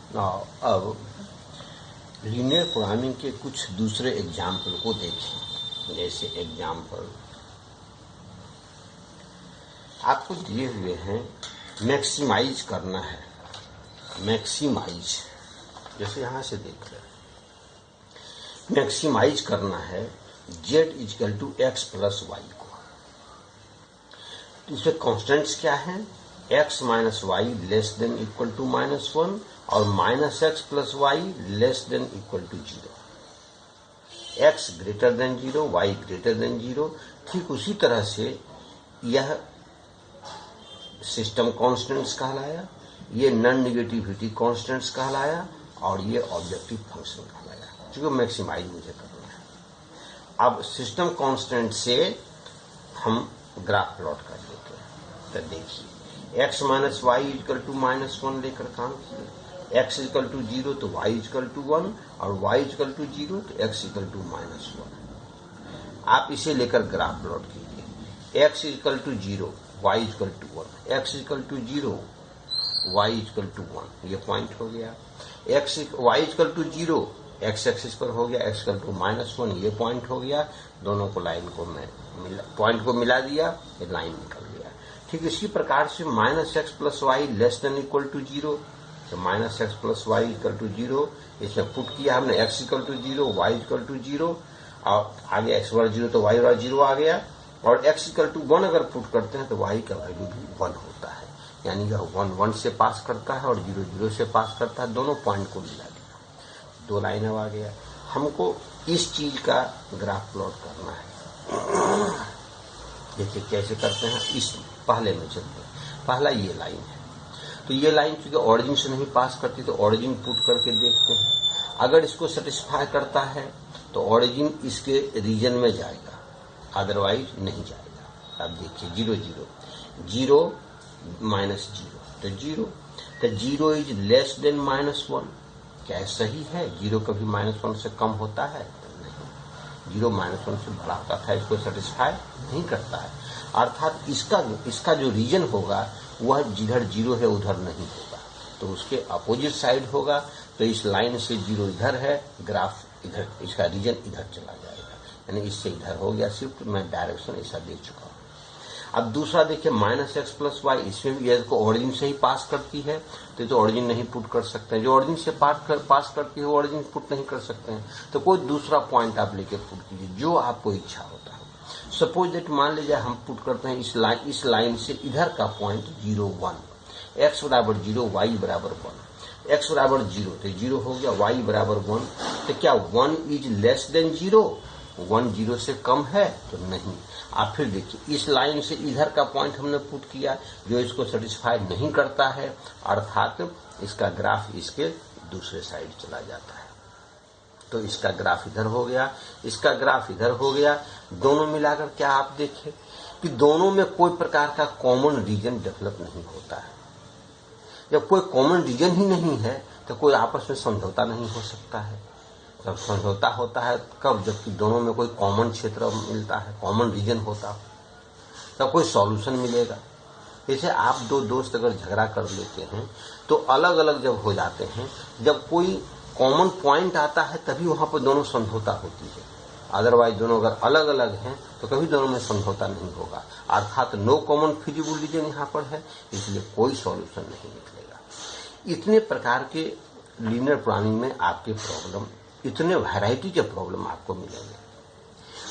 अब linear programming के कुछ दूसरे एग्जाम्पल को देखें। जैसे एग्जाम्पल आपको दिए हुए हैं, मैक्सिमाइज करना है। मैक्सिमाइज, जैसे यहां से देख रहे हैं, मैक्सिमाइज करना है z equal to x plus y को। तो इसमें कॉन्स्टेंट्स क्या है? x minus y less than equal to -1 और minus x plus y less than equal to 0। x greater than 0, y greater than 0। ठीक उसी तरह से यह सिस्टम कॉन्स्टेंट्स कहलाया, ये नॉन नेगेटिविटी कॉन्स्टेंट्स कहलाया और ये ऑब्जेक्टिव फंक्शन कहलाया, क्योंकि मैक्सिमाइज मुझे करना है। अब सिस्टम कांस्टेंट से हम ग्राफ प्लॉट कर लेते हैं। तो देखिए, x minus y equal to -1 लेकर काम किए, x इक्वल टू 0 तो y इक्वल टू 1 और y इक्वल टू 0 तो x इक्वल टू -1। आप इसे लेकर ग्राफ प्लॉट कीजिए, x equal to 0, y equal to 1, x equal to 0, y equal to 1, ये पॉइंट हो गया। y equal to 0 x axis पर हो गया, x इक्वल टू -1, ये पॉइंट हो गया। दोनों को लाइन को पॉइंट को मिला दिया, ये लाइन निकल गया। ठीक इसी प्रकार से minus x plus y less than equal to 0, तो minus x plus y equal to 0, इसमें पुट किया हमने x equal to 0, y equal to 0 और आगे x बराबर 0 तो y बराबर 0 आ गया, और x इक्वल टू 1 अगर पुट करते हैं तो y का वैल्यू भी 1 होता है। यानी यह 1 1 से पास करता है और 0 0 से पास करता है, दोनों पॉइंट को मिला दिया, 2 लाइन अब आ गया। हमको इस चीज का ग्राफ प्लॉट करना है। देखिए कैसे करते हैं, इस पहले में चलते हैं। पहला ये लाइन है, तो ये लाइन क्योंकि ऑरिजिन से नहीं पास करती तो ऑरिजिन पुट करके देखते हैं। अगर इसको सेटिस्फाई करता है तो ऑरिजिन इसके रीजन में जाएगा, अदरवाइज नहीं जाएगा। अब देखिए 0 0 0 -0 तो 0, तो 0 इज लेस देन -1। क्या सही है? 0 कभी -1 से कम होता है? नहीं, 0 -1 से बड़ा होता था, इसको सेटिस्फाई नहीं करता है। अर्थात इसका जो रीजन होगा वह जिधर 0 है उधर नहीं होगा, तो उसके अपोजिट साइड होगा। तो इस लाइन से 0 इधर है, ग्राफ इधर, इसका रीजन इधर चला जाएगा, यानी इससे इधर हो गया शिफ्ट। मैं डायरेक्शन ऐसा दे चुका हूँ। अब दूसरा देखिए माइनस एक्स प्लस वाई, इसमें भी यदि को ऑरिजिन से ही पास करती है तो ऑरिजिन नहीं पुट कर सकते हैं। जो ऑरिजिन से पास करती है वो ऑरिजिन पुट नहीं कर सकते हैं, तो कोई दूसरा पॉइंट आप लेके पुट कीजिए जो आपको इच्छा होता है। सपोज दैट मान लीजिए हम पुट करते हैं इस लाइन से इधर का पॉइंट 0 1, x बराबर 0, y बराबर 1। x बराबर 0 तो 0 हो गया, y बराबर 1, तो क्या 1 इज लेस देन 0? 1 0 से कम है? तो नहीं। आप फिर देखिए इस लाइन से इधर का पॉइंट हमने पुट किया जो इसको सेटिस्फाई नहीं करता है, अर्थात इसका ग्राफ इसके दूसरे साइड चला जाता है। तो इसका ग्राफ इधर हो गया, इसका ग्राफ इधर हो गया। दोनों मिलाकर क्या आप देखें कि दोनों में कोई प्रकार का कॉमन रीजन डेवलप नहीं होता है। जब कोई कॉमन रीजन ही नहीं है तो कोई आपस में समझौता नहीं हो सकता है। जब समझौता होता है कब? जबकि दोनों में कोई कॉमन क्षेत्र मिलता है, कॉमन रीजन होता है, तब कोई सॉल्यूशन मिलेगा। जैसे आप दो दोस्त अगर झगड़ा कर लेते हैं तो अलग अलग जब हो जाते हैं, जब कोई कॉमन पॉइंट आता है तभी वहां पर दोनों समझौता होती है। अदरवाइज दोनों अगर अलग अलग हैं तो कभी दोनों में समझौता नहीं होगा, अर्थात नो कॉमन फिजिबल रीजन यहाँ पर है, इसलिए कोई सॉल्यूशन नहीं निकलेगा। इतने प्रकार के लीनियर प्रोग्रामिंग में आपके प्रॉब्लम, इतने वैरायटी के प्रॉब्लम आपको मिलेंगे।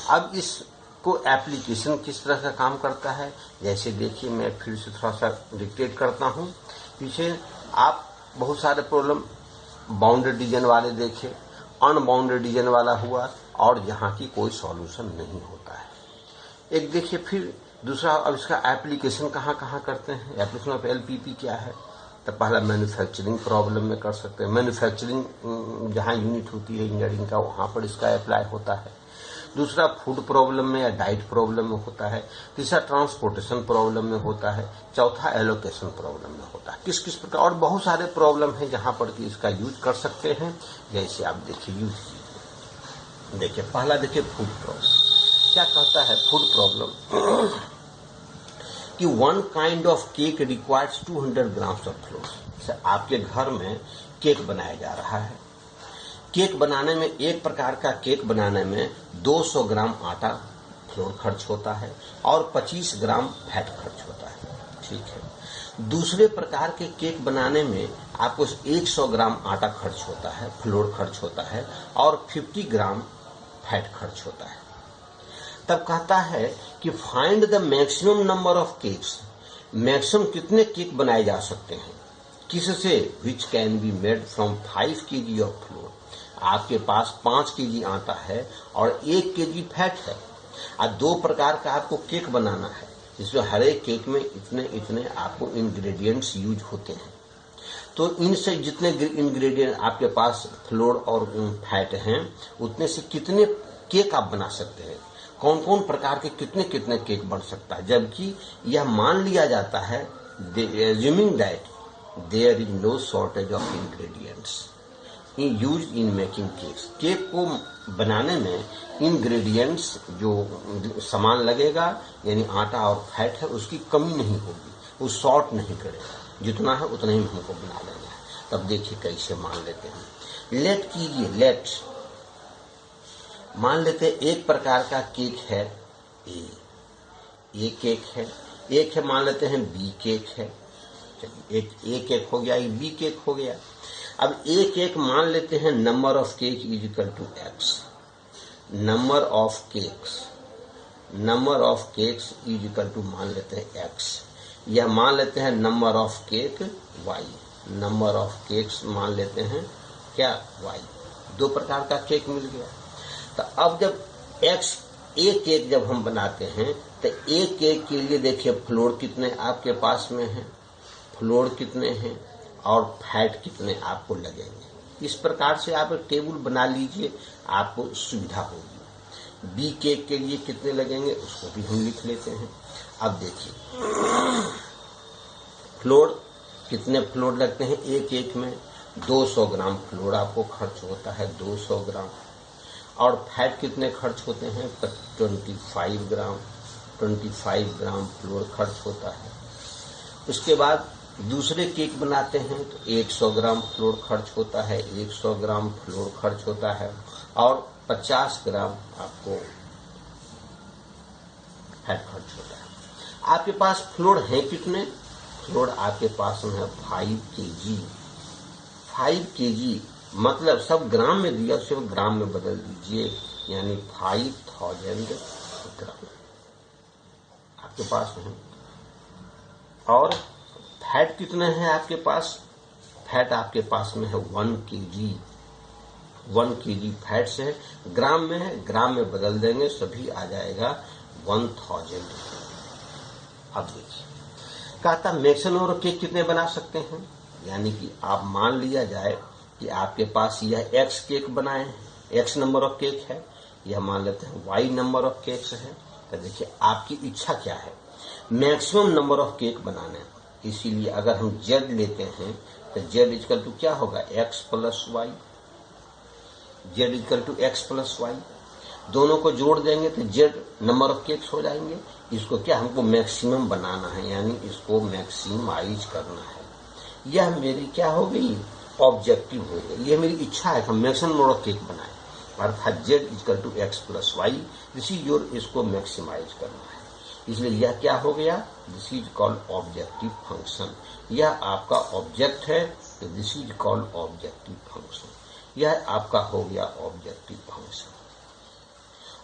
अब इसको एप्लीकेशन किस तरह का काम करता है, जैसे देखिए मैं फिर से थोड़ा सा डिक्टेट करता हूँ। पीछे आप बहुत सारे प्रॉब्लम बाउंडेड रीजन वाले देखे, अनबाउंडेड रीजन वाला हुआ और जहाँ की कोई सॉल्यूशन नहीं होता है। एक देखिए फिर दूसरा, अब इसका एप्लीकेशन कहाँ कहाँ करते हैं। एप्लीकेशन ऑफ एलपीपी क्या है? तो पहला मैन्युफैक्चरिंग प्रॉब्लम में कर सकते हैं। मैन्युफैक्चरिंग जहाँ यूनिट होती है इंजीनियरिंग का, वहाँ पर इसका अप्लाई होता है। दूसरा फूड प्रॉब्लम में या डाइट प्रॉब्लम में होता है। तीसरा ट्रांसपोर्टेशन प्रॉब्लम में होता है। चौथा एलोकेशन प्रॉब्लम में होता है। किस किस प्रकार और बहुत सारे प्रॉब्लम हैं जहाँ पर कि इसका यूज कर सकते हैं। जैसे आप देखिए यूज कीजिए, देखिए पहला देखिए फूड प्रॉब्लम क्या कहता है। फूड प्रॉब्लम कि one kind of cake requires 200 grams of floor. आपके घर में केक बनाया जा रहा है। केक बनाने में, एक प्रकार का केक बनाने में 200 ग्राम आटा फ्लोर खर्च होता है और 25 ग्राम फैट खर्च होता है। ठीक है। दूसरे प्रकार के केक बनाने में आपको 100 ग्राम आटा खर्च होता है, फ्लोर खर्च होता है और 50 ग्राम फैट खर्च होता है। तब कहता है कि find the maximum number of cakes, maximum कितने केक बनाए जा सकते हैं, किससे, which can be made from 5 kg of floor. आपके पास 5 kg आटा है और 1 kg फैट है और 2 प्रकार का आपको केक बनाना है, जिसमें हर एक केक में इतने इतने आपको इंग्रेडिएंट्स यूज होते हैं। तो इनसे जितने इंग्रेडिएंट आपके पास फ्लोर और फैट हैं, उतने से कितने केक आप बना सकते हैं, कौन कौन प्रकार के कितने कितने केक बन सकता है। जबकि यह मान लिया जाता है, assuming that there is no shortage of ingredients used in making cakes। Cake को बनाने में इंग्रेडिएंट्स जो सामान लगेगा यानी आटा और फैट है, उसकी कमी नहीं होगी, वो शॉर्ट नहीं करेगा, जितना है उतना ही हमको बना लेना है। तब देखिए कैसे मान लेते हैं। लेट कीजिए, लेट मान लेते हैं एक प्रकार का केक है ए केक है, एक है मान लेते हैं बी केक है। एक ए केक हो गया, एक बी केक हो गया। अब ए केक मान लेते हैं number of cake is equal to x, number of cakes is equal to मान लेते हैं एक्स। यह मान लेते हैं number of cake y, number of cakes मान लेते हैं क्या, वाई। 2 प्रकार का केक मिल गया। तो अब जब एक्स ए केक जब हम बनाते हैं तो ए केक के लिए देखिए फ्लोर कितने आपके पास में है, फ्लोर कितने हैं और फैट कितने आपको लगेंगे। इस प्रकार से आप एक टेबल बना लीजिए, आपको सुविधा होगी। बी केक के लिए कितने लगेंगे उसको भी हम लिख लेते हैं। अब देखिए फ्लोर कितने फ्लोर लगते हैं, एक केक में 200 ग्राम फ्लोर आपको खर्च होता है, 200 ग्राम। और फैट कितने खर्च होते हैं, 25 ग्राम फ्लोर खर्च होता है। उसके बाद दूसरे केक बनाते हैं तो 100 ग्राम फ्लोर खर्च होता है, 100 ग्राम फ्लोर खर्च होता है और 50 ग्राम आपको फैट खर्च होता है। आपके पास फ्लोर है कितने, फ्लोर आपके पास में है 5 kg। 5 kg मतलब सब ग्राम में दिया, सिर्फ ग्राम में बदल दीजिए, यानी 5000 ग्राम आपके पास है। और फैट कितने हैं आपके पास, फैट आपके पास में है 1 kg। 1 kg फैट से ग्राम में है, ग्राम में बदल देंगे सभी आ जाएगा 1000। अब देखिए कहता मैक्सिमम केक कितने बना सकते हैं, यानी कि आप मान लिया जाए कि आपके पास यह एक्स केक बनाए हैं, एक्स नंबर ऑफ केक है, यह मान लेते हैं वाई नंबर ऑफ केक्स है। तो देखिए आपकी इच्छा क्या है, मैक्सिमम नंबर ऑफ केक बनाने। इसीलिए अगर हम जेड लेते हैं तो जेड इक्वल टू क्या होगा, x plus y. Z equal to x plus y, दोनों को जोड़ देंगे तो जेड नंबर ऑफ केक्स हो जाएंगे। इसको क्या हमको मैक्सिमम बनाना है, यानी इसको मैक्सिमाइज करना है। यह मेरी क्या हो गई, ऑब्जेक्टिव हो गई। यह मेरी इच्छा है कि मैक्सिमम नंबर ऑफ केक बनाए, अर्थात z equal to x plus y. This is your, इसको मैक्सिमाइज करना है। इसलिए यह क्या हो गया, this is called objective function. यह आपका ऑब्जेक्ट है तो this is called objective function. यह आपका हो गया ऑब्जेक्टिव फंक्शन।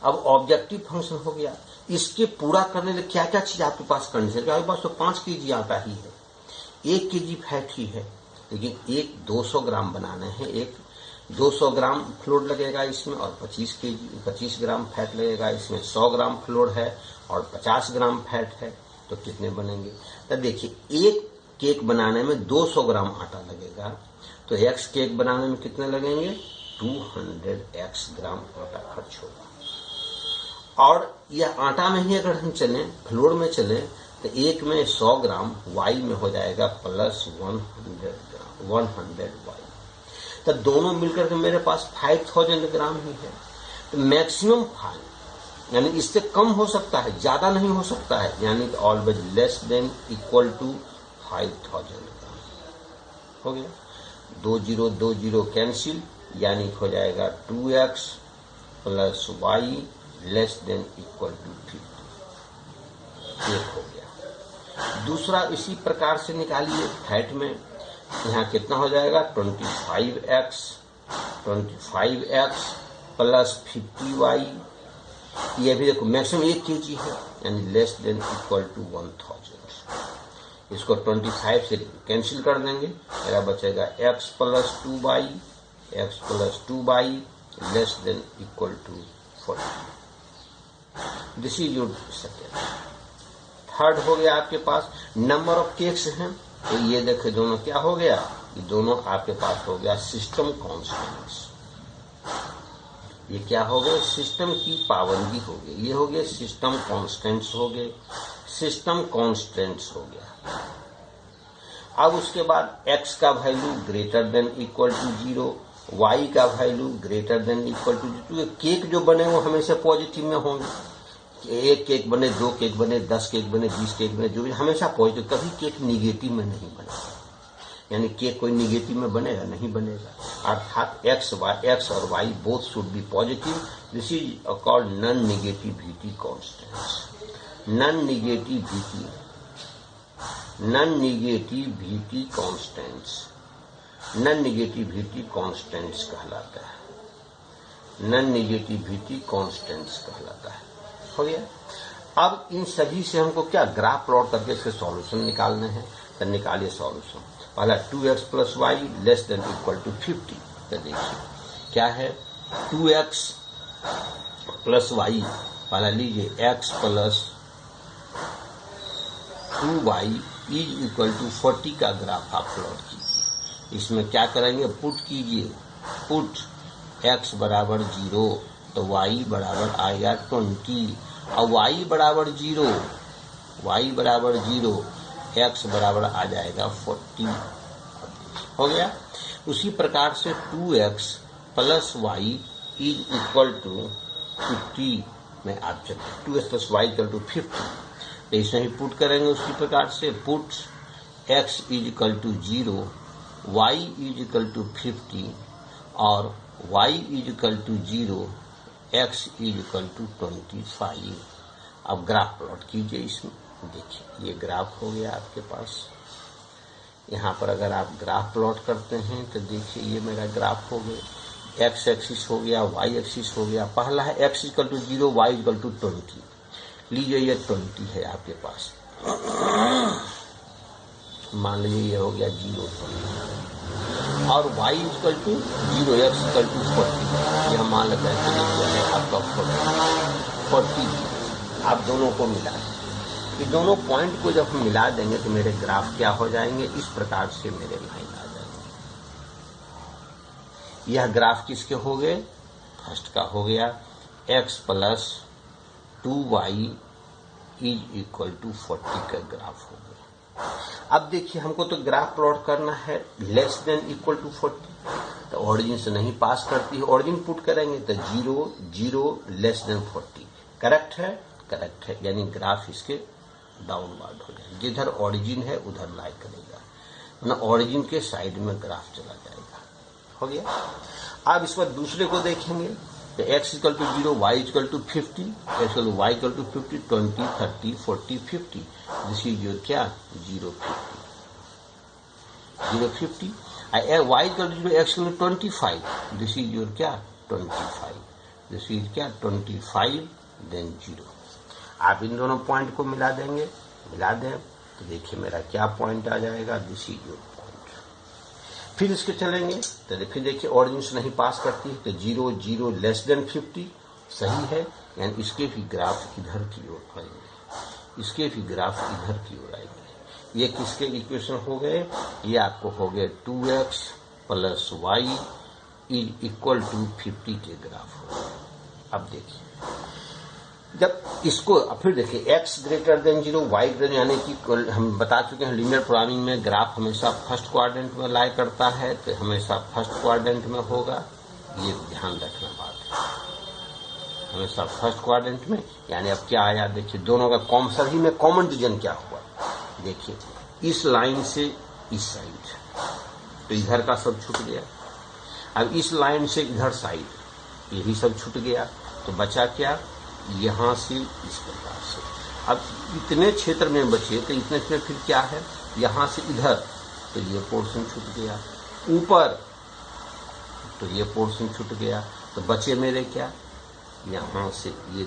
अब ऑब्जेक्टिव फंक्शन हो गया, इसके पूरा करने के लिए क्या क्या चीज आपके पास करनी चाहिए। आपके पास तो 5 kg आटा ही है, 1 kg फैट ही है, लेकिन एक 200 ग्राम बनाने हैं, एक 200 ग्राम फ्लोर लगेगा इसमें और 25 ग्राम फैट लगेगा इसमें। 100 ग्राम फ्लोर है और 50 ग्राम फैट है, तो कितने बनेंगे। तो देखिए एक केक बनाने में 200 ग्राम आटा लगेगा, तो एक्स केक बनाने में कितने लगेंगे, 200x ग्राम आटा खर्च होगा। और यह आटा में ही अगर हम चले, फ्लोर में चले, तो एक में 100 ग्राम, वाई में हो जाएगा प्लस 100 वाई। तो दोनों मिलकर के मेरे पास 5000 ग्राम ही है। तो मैक्सिमम यानी इससे कम हो सकता है, ज्यादा नहीं हो सकता है, यानी always less than equal to 5000 gram. हो गया, 20 कैंसिल, यानी हो जाएगा 2x plus y less than equal to 50। एक हो गया। दूसरा इसी प्रकार से निकालिए फैट में, यहाँ कितना हो जाएगा 25x प्लस 50y, ये भी देखो मैक्सिमम 1 kg है, यानी लेस देन इक्वल टू 1000। इसको 25 से कैंसिल कर देंगे, मेरा बचेगा x plus 2y less than equal to 40। This is your second. Third हो गया आपके पास नंबर ऑफ केक्स हैं, तो ये देखे दोनों क्या हो गया, ये दोनों आपके पास हो गया सिस्टम कॉन्स्टेंट्स। ये क्या हो गए, सिस्टम की पाबंदी हो गई, ये हो गए सिस्टम कॉन्स्टेंट्स हो गए, सिस्टम कॉन्स्टेंट्स हो गया। अब उसके बाद x का value greater than equal to 0, y का value greater than equal to 0। Cake जो बने वो हमेशा पॉजिटिव में होंगे, 1 केक बने, 2 केक बने, 10 केक बने, 20 केक बने, जो भी हमेशा पॉजिटिव, कभी केक निगेटिव में नहीं बनेगा, यानी केक कोई निगेटिव में बनेगा नहीं बनेगा, अर्थात x और y both should be positive. This is called non negativity constants. Non negativity constants कहलाता है, नॉन नेगेटिविटी कांस्टेंट्स कहलाता है। हो गया। अब इन सभी से हमको क्या ग्राफ प्लॉट करके इसके सॉल्यूशन निकालने हैं, तो निकालिए सॉल्यूशन। पहला 2x plus y less than equal to 50। तो देखिए क्या है 2x प्लस वाई, पहला लीजिए x plus 2y is equal to 40 का ग्राफ आप प्लॉट कीजिए। इसमें क्या करेंगे, पुट कीजिए, पुट x बराबर 0 तो y बराबर आएगा 20 और y बराबर 0 x बराबर आ जाएगा 40। हो गया। उसी प्रकार से 2x plus y is equal to 50 में आप चलते 2x plus y equal to 50, तो इसमें ही पुट करेंगे। उसी प्रकार से put x is equal to 0, y is equal to 50 और y is equal to 0, x is equal to 25। अब ग्राफ प्लॉट कीजिए। इसमें देखिए ये ग्राफ हो गया आपके पास। यहाँ पर अगर आप ग्राफ प्लॉट करते हैं तो देखिए ये मेरा ग्राफ हो गया, x एक्सिस हो गया, y एक्सिस हो गया। पहला है x equal to 0, y equal to 20। लीजिए ये 20 है आपके पास, मान लीजिए ये हो गया 0 और y equal to 0, x equal to 40। यह मान लेते हैं आपका 40। आप दोनों को मिला, ये दोनों पॉइंट को जब हम मिला देंगे तो मेरे ग्राफ क्या हो जाएंगे, इस प्रकार से मेरे लाइन आ जाएंगे। यह ग्राफ किसके हो गए, फर्स्ट का हो गया x plus 2y is equal to 40 का ग्राफ हो गया। अब देखिए हमको तो ग्राफ प्लॉट करना है लेस देन इक्वल टू 40, तो ऑरिजिन से नहीं पास करती है, ऑरिजिन पुट करेंगे तो 0 0 लेस देन 40। करेक्ट है, करेक्ट है, यानी ग्राफ इसके डाउनवर्ड हो जाएगा, जिधर ओरिजिन है उधर लाई करेगा, ना ऑरिजिन के साइड में ग्राफ चला जाएगा। हो गया। अब इस पर दूसरे को देखेंगे तो x equal to 0, y equal to 50, x equal to y equal to 50, 20, 30, 40, 50। This is your क्या 0, 50 y equal to 0, x equal to 25। This is your क्या 25, दिस इज क्या 25 देन 0। आप इन दोनों पॉइंट को मिला देंगे, मिला दें तो देखिए मेरा क्या पॉइंट आ जाएगा, दिस इज योर पॉइंट। फिर इसके चलेंगे तो फिर देखिए ऑरिजिन से नहीं पास करती है तो 0 0 लेस देन 50 सही है, यानी इसके भी ग्राफ इधर की ओर आएंगे, इसके भी ग्राफ इधर की ओर आएंगे। ये किसके इक्वेशन हो गए, ये आपको हो गए 2x plus y is equal to 50 के ग्राफ हो गए। अब देखिए जब इसको फिर देखिए x greater than 0, y greater, यानी कि हम बता चुके हैं लीनियर प्रोग्रामिंग में ग्राफ हमेशा फर्स्ट क्वाड्रेंट में लाई करता है, तो हमेशा फर्स्ट क्वाड्रेंट में होगा, ये ध्यान रखना बात हमेशा फर्स्ट क्वाड्रेंट में। यानी अब क्या आया देखिए, दोनों का सभी में कॉमन डिवीजन क्या हुआ, देखिए इस लाइन से इस साइड, तो इधर का सब छूट गया। अब इस लाइन से इधर साइड, ये भी सब छूट गया, तो बचा क्या, यहां से इस प्रकार से। अब इतने क्षेत्र में बचे, तो इतने में फिर क्या है, यहां से इधर, तो ये पोर्शन छूट गया, ऊपर तो ये पोर्शन छूट गया, तो बचे मेरे क्या, यहां से ये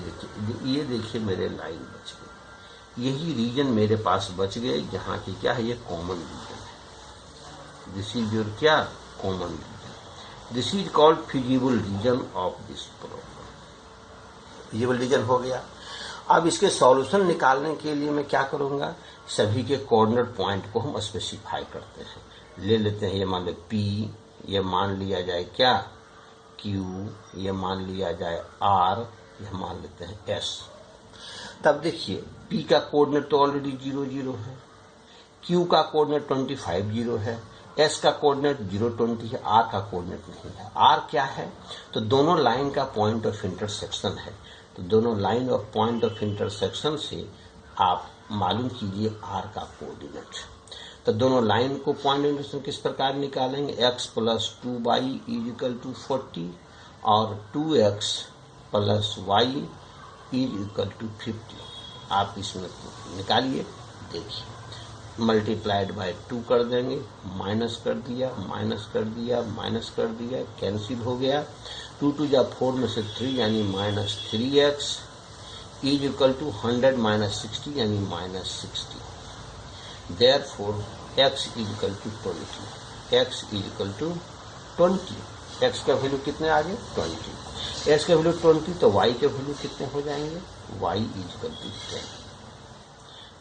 देखिए मेरे लाइन बच गई। यही रीजन मेरे पास बच गए, जहां की क्या है, ये कॉमन रीजन है। दिस इज योर क्या, common region. This is called feasible region of this problem. Feasible region हो गया। अब इसके सॉल्यूशन निकालने के लिए मैं क्या करूंगा, सभी के कोऑर्डिनेट पॉइंट को हम स्पेसिफाई करते हैं। ले लेते हैं, ये मान लो P, ये मान लिया जाए क्या Q, ये मान लिया जाए R, ये मान लेते हैं S। तब देखिए P का कोऑर्डिनेट तो ऑलरेडी 0 0 है, Q का कोऑर्डिनेट 25 0 है, S का कोऑर्डिनेट 0 20 है, R का कोऑर्डिनेट नहीं है। R क्या है, तो दोनों लाइन का पॉइंट ऑफ इंटरसेक्शन है। तो दोनों line of point of intersection से आप मालूम कीजिए R का कोऑर्डिनेट। तो दोनों लाइन को पॉइंट इंटरसेक्शन किस प्रकार निकालेंगे, x + 2y = 40 और 2x + y = 50। आप इसमें निकालिए, देखिए मल्टीप्लाइड बाय 2 कर देंगे, माइनस कर दिया, माइनस कर दिया, माइनस कर दिया, कैंसिल हो गया। 2 2 जा 4 में से 3 यानी -3x = 100 - 60 यानी -60। Therefore x = 20, x = 20। x का वैल्यू कितने आ गए, 20। x का वैल्यू 20, तो y के वैल्यू कितने हो जाएंगे, y = 10।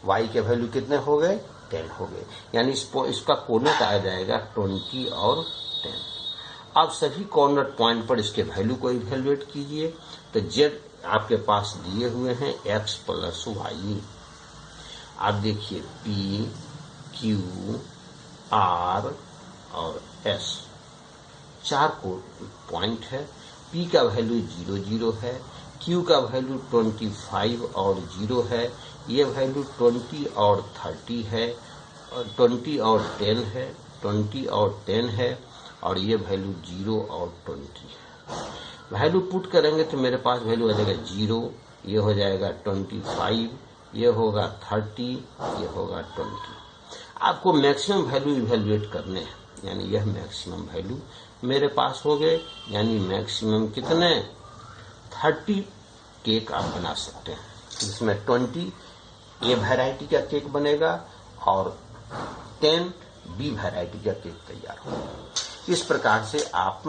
y के वैल्यू कितने हो गए, 10 हो गए। यानी इसका कोऑर्डिनेट आ जाएगा 20 और 10। अब सभी कोऑर्डिनेट पॉइंट पर इसके वैल्यू को इवैल्यूएट कीजिए। तो z आपके पास दिए हुए हैं x + y। आप देखिए P, Q, R और S, 4 को पॉइंट है। P का वैल्यू 0 0 है, Q का वैल्यू 25 और 0 है, ये वैल्यू 20 और 30 है, और 20 और 10 है, 20 और 10 है, और ये वैल्यू 0 और 20 है। वैल्यू पुट करेंगे तो मेरे पास वैल्यू आ जाएगा 0, ये हो जाएगा 25, ये होगा 30, ये होगा 20। आपको मैक्सिमम वैल्यू इवैल्यूएट करने हैं, यानी यह मैक्सिमम वैल्यू मेरे पास हो गए। यानी मैक्सिमम कितने, 30 केक आप बना सकते हैं, जिसमें 20 ए वैरायटी का केक बनेगा और 10 बी वैरायटी का केक तैयार होगा। इस प्रकार से आप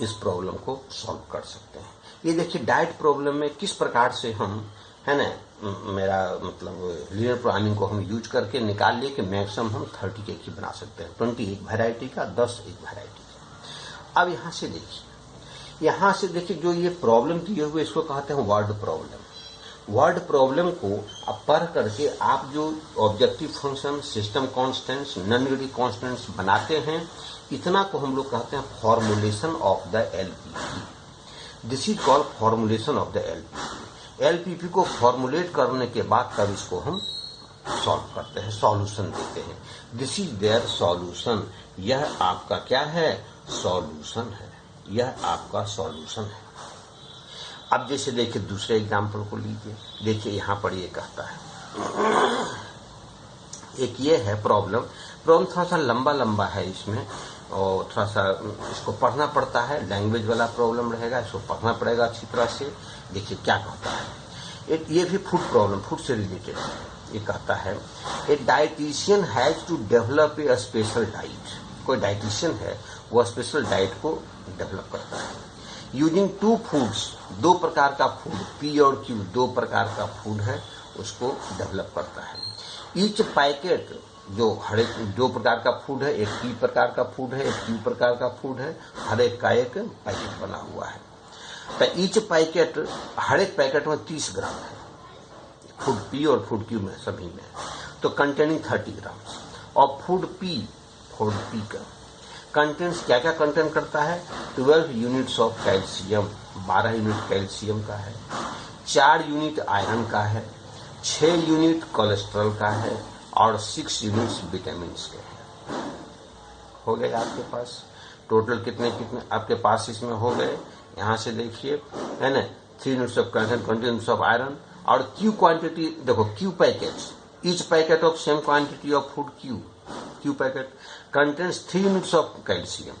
इस प्रॉब्लम को सॉल्व कर सकते हैं। ये देखिए डाइट प्रॉब्लम में किस प्रकार से हम, है ना, मेरा मतलब लीनियर प्रोग्रामिंग को हम यूज करके निकाल लिए कि मैक्सिमम हम 30 केक ही बना सकते हैं, 20 एक वैरायटी का, 10 एक वैरायटी का। अब यहाँ से देखिए जो ये प्रॉब्लम दिए हुए इसको कहते हैं वर्ड प्रॉब्लम। वर्ड प्रॉब्लम को अब पढ़ करके आप जो objective function, system constants, non negative constants बनाते हैं, इतना को हम लोग कहते हैं formulation of the LPP. This is called formulation of the LPP. LPP को फॉर्मुलेट करने के बाद तब इसको हम सॉल्व करते हैं, सॉल्यूशन देते हैं। This is their solution. यह आपका क्या है, सॉल्यूशन है, यह आपका सॉल्यूशन है। अब जैसे देखिए दूसरे एग्जाम्पल को लीजिए, देखिए यहां पर ये कहता है, एक ये है प्रॉब्लम थोड़ा सा लंबा है इसमें, और थोड़ा सा इसको पढ़ना पड़ता है, लैंग्वेज वाला प्रॉब्लम रहेगा, इसको पढ़ना पड़ेगा अच्छी तरह से। देखिए क्या कहता है, एक ये भी फूड प्रॉब्लम, फूड से रिलेटेड है। ये कहता है a dietitian has to develop a special diet. कोई डाइटिशियन है, वो स्पेशल डाइट को डेवलप करता है यूजिंग 2 फूड्स, 2 प्रकार का फूड, P और Q 2 प्रकार का फूड है, उसको डेवलप करता है। ईच पैकेट, जो हर एक 2 प्रकार का फूड है, एक P प्रकार का फूड है, एक Q प्रकार का फूड है, हर एक का एक पैकेट बना हुआ है। तो ईच पैकेट, हर एक पैकेट में 30 ग्राम है, फूड P और फूड Q में सभी में, तो कंटेनिंग 30 ग्राम। और फूड P का कंटेंट्स क्या क्या कंटेंट करता है? 12 units of calcium, 12 unit calcium का है, 4 यूनिट आयरन का है, 6 यूनिट कोलेस्ट्रॉल का है और 6 यूनिट्स विटामिन के हैं। हो गए आपके पास टोटल कितने कितने आपके पास इसमें हो गए? यहाँ से देखिए, है ना, 3 units of calcium, 20 units of iron और क्यू क्वांटिटी देखो, Q packets, each packet of same quantity of food Q packet contents 3 units of calcium,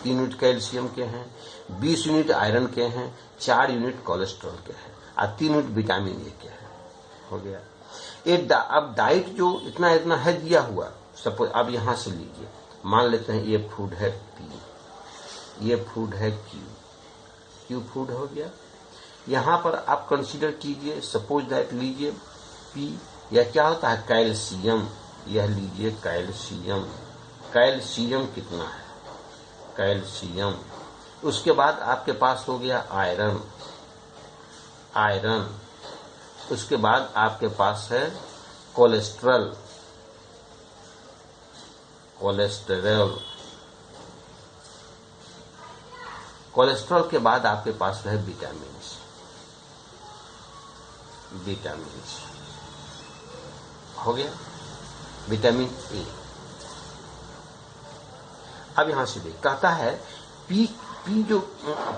3 unit calcium के हैं, 20 यूनिट आयरन के हैं, 4 यूनिट कोलेस्ट्रॉल के हैं और 3 यूनिट विटामिन ए के हैं। हो गया। अब डाइट जो इतना इतना है दिया हुआ, सपोज अब यहां से लीजिए, मान लेते हैं ये फूड है पी, ये फूड है क्यू फूड हो गया। यहां पर आप कंसीडर कीजिए, सपोज दैट लीजिए पी, यह क्या होता है? कैल्शियम, यह लीजिए कैल्शियम, कैल्शियम कितना है? कैल्शियम। उसके बाद आपके पास हो गया आयरन, आयरन। उसके बाद आपके पास है कोलेस्ट्रॉल, कोलेस्ट्रॉल। कोलेस्ट्रॉल के बाद आपके पास है विटामिन, विटामिन हो गया, विटामिन ए। अब यहां से देख, कहता है पी जो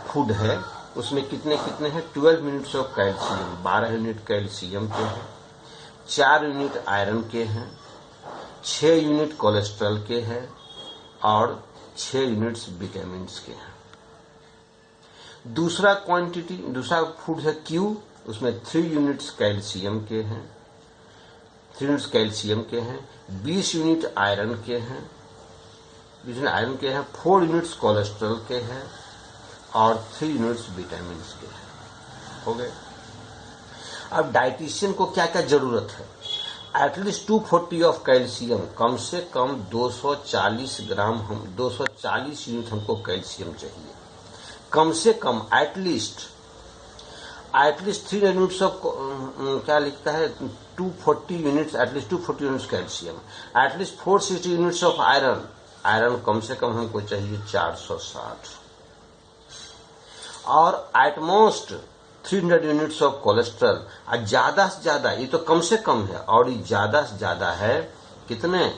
फूड है उसमें कितने कितने हैं? 12 units of calcium, 12 unit calcium के हैं, 4 यूनिट आयरन के हैं, 6 यूनिट कोलेस्ट्रॉल के हैं और 6 यूनिट्स विटामिन के हैं। दूसरा क्वांटिटी, दूसरा फूड है क्यू, उसमें 3 यूनिट्स कैल्शियम के हैं, 3 यूनिट्स कैल्शियम के हैं, 20 यूनिट आयरन के हैं, 20 यूनिट आयरन के हैं, 4 यूनिट्स कोलेस्ट्रॉल के हैं और 3 यूनिट्स विटामिन के हैं। हो गए। अब डाइटिशियन को क्या क्या जरूरत है? एटलीस्ट 240 ऑफ कैल्शियम, कम से कम 240 ग्राम, हम 240 यूनिट हमको कैल्शियम चाहिए, कम से कम एटलीस्ट 3 यूनिट्स ऑफ क्या लिखता है? 240 units, at least 240 units calcium, at least 460 units of iron, iron कम से कम हमको चाहिए 460 और at most 300 units of cholesterol. और ज्यादा से ज्यादा, ये तो कम से कम है, और ये ज्यादा से ज्यादा है कितने?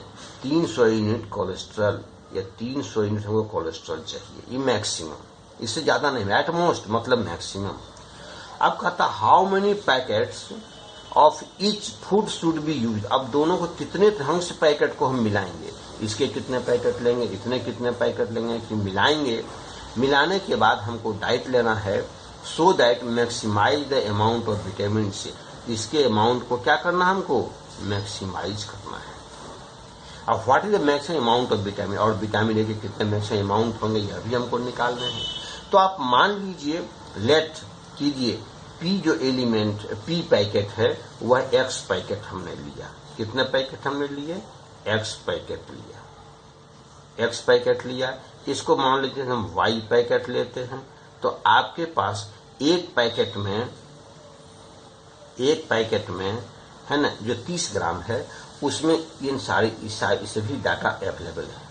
300 यूनिट कोलेस्ट्रॉल, या 300 यूनिट हमको कोलेस्ट्रॉल चाहिए, ये मैक्सिमम, इससे ज्यादा नहीं, एट मोस्ट मतलब मैक्सिमम। अब कहता how many packets of each food should be use. अब दोनों को कितने ढंग से पैकेट को हम मिलाएंगे, इसके कितने पैकेट लेंगे, इतने कितने पैकेट लेंगे, कि मिलाएंगे। मिलाने के बाद हमको डाइट लेना है, so that maximise the amount of vitamin C. इसके अमाउंट को क्या करना है? हमको मैक्सिमाइज करना है। अब what is the maximum amount of vitamin, और विटामिन ए के कितने मैक्सिमम अमाउंट होंगे यह भी हमको निकालना है। तो आप मान लीजिए, लेट कीजिए पी जो एलिमेंट पी पैकेट है वह एक्स पैकेट हमने लिया। कितने पैकेट हमने लिए? एक्स पैकेट लिया, एक्स पैकेट लिया। इसको मान लीजिए हम वाई पैकेट लेते हैं, तो आपके पास एक पैकेट में है ना, जो 30 ग्राम है उसमें इन सारी सभी डाटा अवेलेबल है।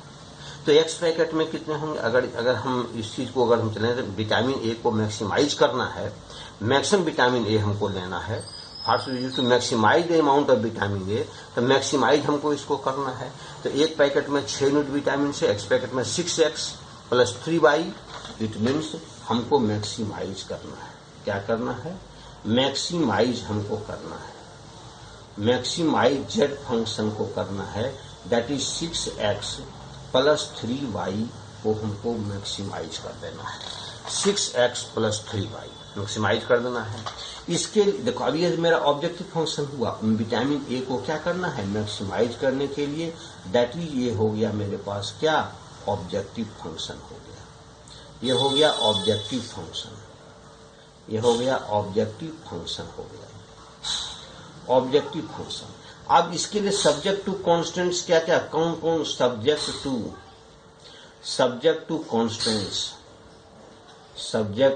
तो एक्स पैकेट में कितने होंगे? अगर हम इस चीज को अगर हम चलें तो विटामिन ए को मैक्सिमाइज करना है, मैक्सिमम विटामिन ए हमको लेना है, to maximise the amount of vitamin A, तो मैक्सिमाइज हमको इसको करना है। तो एक पैकेट में 6 यूनिट विटामिन से, एक्स पैकेट में 6x + 3y, इट मीन्स हमको मैक्सिमाइज करना है। क्या करना है? मैक्सिमाइज हमको करना है, मैक्सिमाइज जेड फंक्शन को करना है, दैट इज 6x + 3y को हमको मैक्सिमाइज कर देना है। 6x + 3y मैक्सिमाइज कर देना है। इसके देखो, अभी ये मेरा ऑब्जेक्टिव फंक्शन हुआ, विटामिन ए को क्या करना है? मैक्सिमाइज करने के लिए, दैट इज ये हो गया मेरे पास क्या? ऑब्जेक्टिव फंक्शन हो गया। ये हो गया ऑब्जेक्टिव फंक्शन, ये हो गया ऑब्जेक्टिव फंक्शन हो गया, ऑब्जेक्टिव फंक्शन। अब इसके लिए सब्जेक्ट टू कॉन्स्टेंट्स क्या क्या, कौन कौन? सब्जेक्ट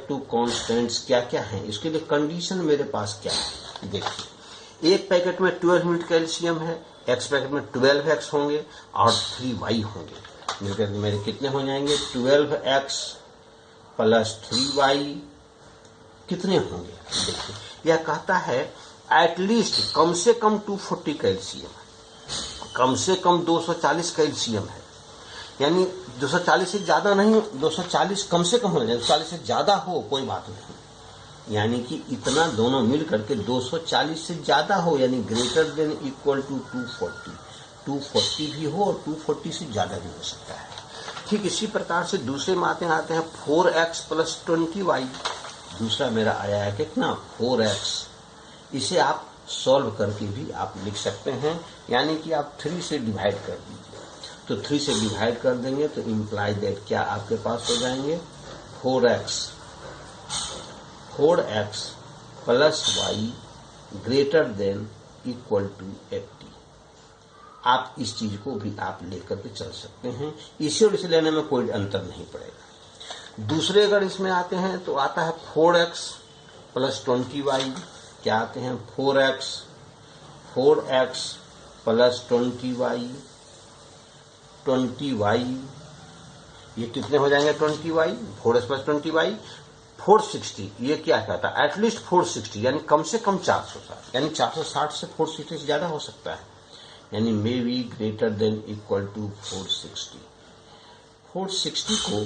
टू कॉन्स्टेंट्स क्या क्या है? इसके लिए कंडीशन मेरे पास क्या है? देखिए, एक पैकेट में 12 यूनिट कैल्शियम है, एक्स पैकेट में 12x होंगे और 3y होंगे। मिलकर मेरे कितने हो जाएंगे 12x प्लस 3y कितने होंगे। देखिए यह कहता है एटलीस्ट कम से कम 240 कैल्शियम, कम से कम 240 कैल्शियम है, यानी 240 से ज्यादा नहीं, 240 कम से कम हो जाए, 240 से ज्यादा हो कोई बात नहीं, यानी कि इतना दोनों मिल करके 240 से ज्यादा हो, यानी ग्रेटर देन इक्वल टू 240 भी हो और 240 से ज्यादा भी हो सकता है। ठीक इसी प्रकार से दूसरे माते आते हैं 4x प्लस 20y, दूसरा मेरा आया है कितना 4x। इसे आप सॉल्व करके भी आप लिख सकते हैं, यानी कि आप 3 से डिवाइड कर दीजिए, तो 3 से डिवाइड कर देंगे तो इम्प्लाई दैट क्या आपके पास हो जाएंगे 4x plus y greater than equal to 80। आप इस चीज को भी आप लेकर के चल सकते हैं, इसे और इसे लेने में कोई अंतर नहीं पड़ेगा। दूसरे अगर इसमें आते हैं तो आता है 4x प्लस 20y, क्या आते हैं 4x प्लस 20y, ये कितने हो जाएंगे 20y, 4x प्लस 20y 460। ये क्या कहता है एटलीस्ट 460, यानी कम से कम 460, यानी 460 से 460 से ज्यादा हो सकता है, यानी may be greater than equal to 460। 460 को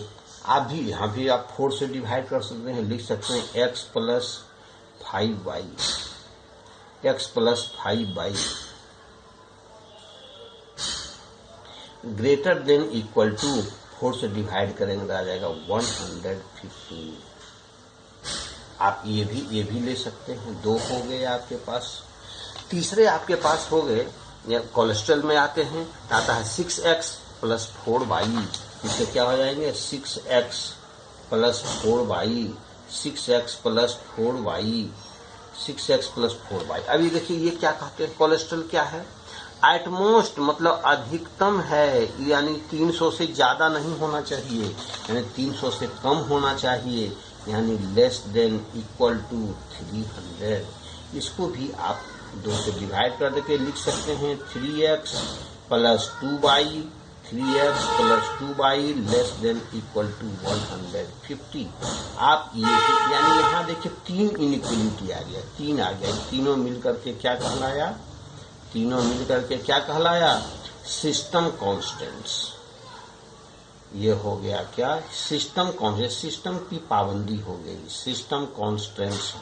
आप भी यहाँ भी आप 4 से डिवाइड कर सकते हैं, लिख सकते हैं x plus 5y greater than equal to 4 से डिवाइड करेंगे तो आ जाएगा 115। आप ये भी ले सकते हैं, 2 हो गए आपके पास। तीसरे आपके पास हो गए या कोलेस्ट्रॉल में आते हैं, आता है 6x प्लस 4y, इससे क्या हो जाएंगे 6x plus 4y, 6x plus 4y। अभी देखिए ये क्या कहते हैं, कोलेस्ट्रॉल क्या है एटमोस्ट, मतलब अधिकतम है, यानी 300 से ज्यादा नहीं होना चाहिए, यानी 300 से कम होना चाहिए, यानी लेस देन इक्वल टू 300। इसको भी आप 2 से डिवाइड कर देके लिख सकते हैं 3x plus 2y less than equal to 150। आप ये यानी यहाँ देखिए 3 इनइक्वलिटी आ गया, 3 आ गया, तीनों मिलकर के क्या कहलाया सिस्टम कॉन्स्टेंट्स। ये हो गया क्या सिस्टम कॉन्स्टेंट, सिस्टम की पाबंदी हो गई, सिस्टम कॉन्स्टेंट्स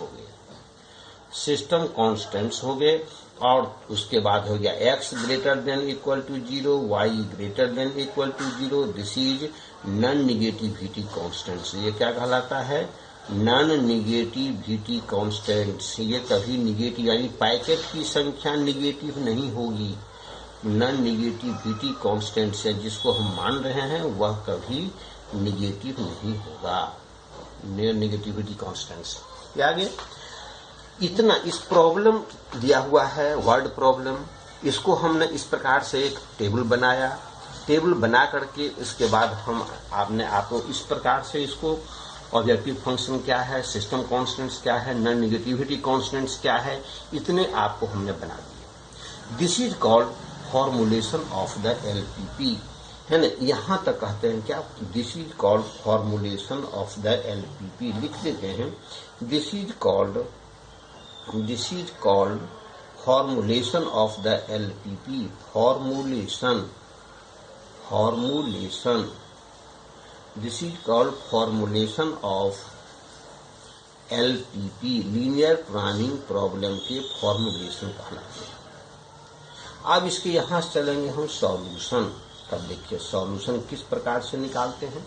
हो गए। और उसके बाद हो गया x greater than equal to 0, y greater than equal to 0, this is non negativity constants. ये क्या कहलाता है नॉन निगेटिविटी कॉन्स्टेंट्स। ये कभी निगेटिव यानी पैकेट की संख्या निगेटिव नहीं होगी, नॉन निगेटिविटी कॉन्स्टेंट्स है, जिसको हम मान रहे हैं वह कभी निगेटिव नहीं होगा, निगेटिविटी कॉन्स्टेंट्स। आगे इतना इस प्रॉब्लम दिया हुआ है वर्ड प्रॉब्लम, इसको हमने इस प्रकार से एक टेबल बनाया, टेबल बना करके इसके बाद हम आपको इस प्रकार से इसको ऑब्जेक्टिव फंक्शन क्या है, सिस्टम कॉन्स्टेंट्स क्या है, नॉन निगेटिविटी कॉन्स्टेंट्स क्या है, इतने आपको हमने बना दिए। This is called formulation of the LPP, है ना। यहाँ तक कहते हैं क्या this is called formulation of the LPP, लिख देते हैं this is called formulation of the LPP, formulation this is called formulation of LPP, linear planning problem के फॉर्मुलेशन कहलाते हैं। अब इसके यहां से चलेंगे हम सॉल्यूशन। तब देखिए सॉल्यूशन किस प्रकार से निकालते हैं।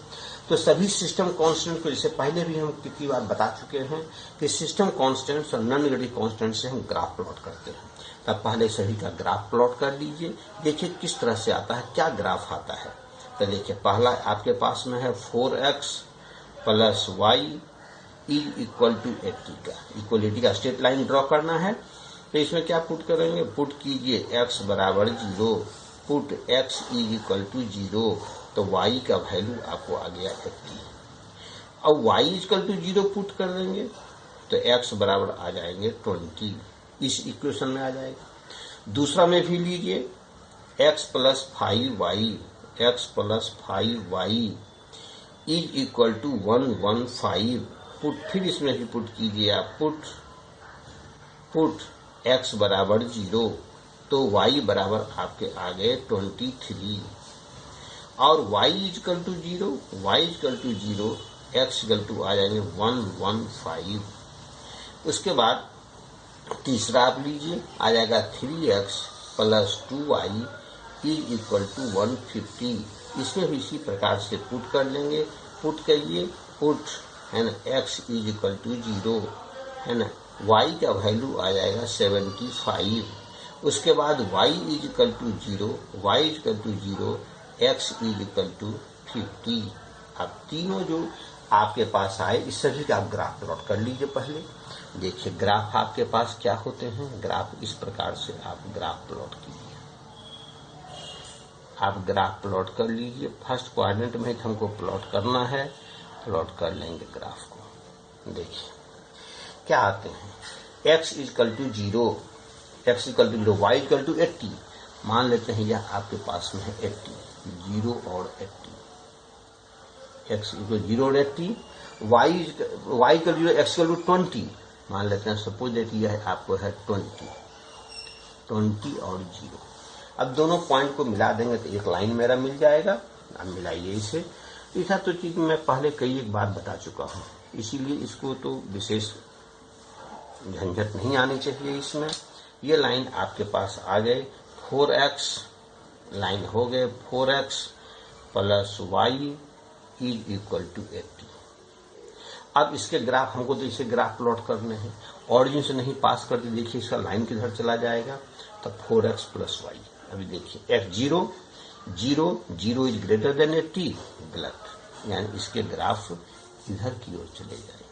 तो सभी सिस्टम कांस्टेंट को जैसे पहले भी हम कितनी बार बता चुके हैं कि सिस्टम कांस्टेंट्स और नॉन नेगेटिव कांस्टेंट से हम ग्राफ प्लॉट करते हैं। तब पहले सभी का ग्राफ प्लॉट कर लीजिए, देखिए किस तरह से आता है, क्या ग्राफ आता है। तो देखिए पहला आपके पास में है 4x plus y is equal to 80 का इक्वलिटी का स्ट्रेट लाइन ड्रॉ करना है। तो इसमें क्या पुट करेंगे, पुट कीजिए x बराबर 0, put x is equal to 0, तो y का वैल्यू आपको आ गया 80। अब y is equal to 0 put कर देंगे तो x बराबर आ जाएंगे 20, इस इक्वेशन में आ जाएगा। दूसरा में भी लीजिए x plus 5y x plus 5y is equal to 115। Put, फिर इसमें भी पुट कीजिए आप, पुट x बराबर 0 तो y बराबर आपके आ गए 23 और y equal to 0, y equal to 0, x equal to आ जाएंगे 115। उसके बाद तीसरा आप लीजिए, आ जाएगा 3x plus 2y is equal to 150। इसमें भी इसी प्रकार से पुट कर लेंगे, पुट करिए, पुट है ना x इज इक्वल टू 0 है ना, y का वैल्यू आ जाएगा 75। उसके बाद y is equal to 0, y is equal to 0, x is equal to 50। अब तीनों जो आपके पास आए इस सभी का आप ग्राफ प्लॉट कर लीजिए। पहले देखिए ग्राफ आपके पास क्या होते हैं, ग्राफ इस प्रकार से आप ग्राफ प्लॉट कीजिए। आप ग्राफ प्लॉट कर लीजिए, फर्स्ट क्वाड्रेंट में हमको प्लॉट करना है, प्लॉट कर लेंगे ग्राफ को। देखिए क्या आते हैं, x equal to 0, x equal to 0, y equal to 80। मान लेते हैं यह आपके पास में है 80, 0 और 80, x इक्वल 0 और 80, y equal 0, x equal to 20। मान लेते हैं सपोज दैट यह आपको है 20 और 0। अब दोनों पॉइंट को मिला देंगे तो एक लाइन मेरा मिल जाएगा। अब मिलाइए इसे। ऐसा तो चीज मैं पहले कई एक बार बता चुका हूँ, इसीलिए इसको तो विशेष झंझट नहीं आनी चाहिए इसमें। ये लाइन आपके पास आ गए, 4x लाइन हो गए, 4x plus y is equal to 80। अब इसके ग्राफ हमको तो इसे ग्राफ प्लॉट करने हैं, ऑरिजिन से नहीं पास करते। देखिए इसका लाइन किधर चला जाएगा, तब 4x प्लस y। अभी देखिए f 0 इज ग्रेटर देन 80, गलत, यानी इसके ग्राफ इधर की ओर चले जाएंगे।